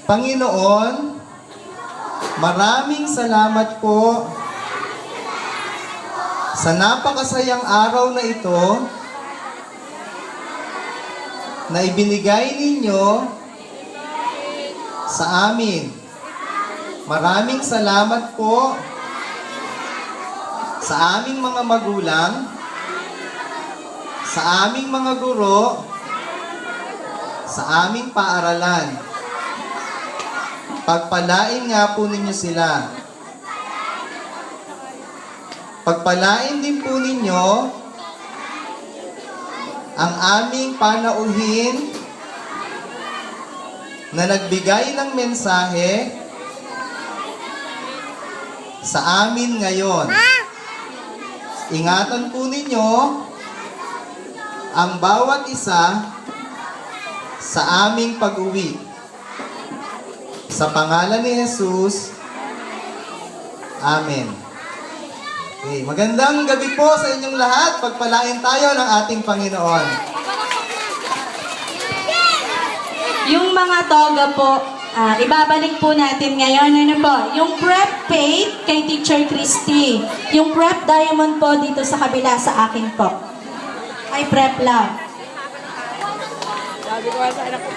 Panginoon, maraming salamat po sa napakasayang araw na ito na ibinigay ninyo sa amin. Maraming salamat po sa aming mga magulang, sa aming mga guro, sa aming paaralan. Pagpalain nga po ninyo sila. Pagpalain din po ninyo ang aming panauhin na nagbigay ng mensahe sa amin ngayon. Ingatan po ninyo ang bawat isa sa aming pag-uwi. Sa pangalan ni Jesus, Amen. Okay, magandang gabi po sa inyong lahat. Pagpalain tayo ng ating Panginoon. Yung mga toga po, ibabalik po natin ngayon. Ano po? Yung prep paid kay Teacher Christy. Yung prep diamond po dito sa kabila sa akin po. Ay, prep love. Sabi ko sa anak ko,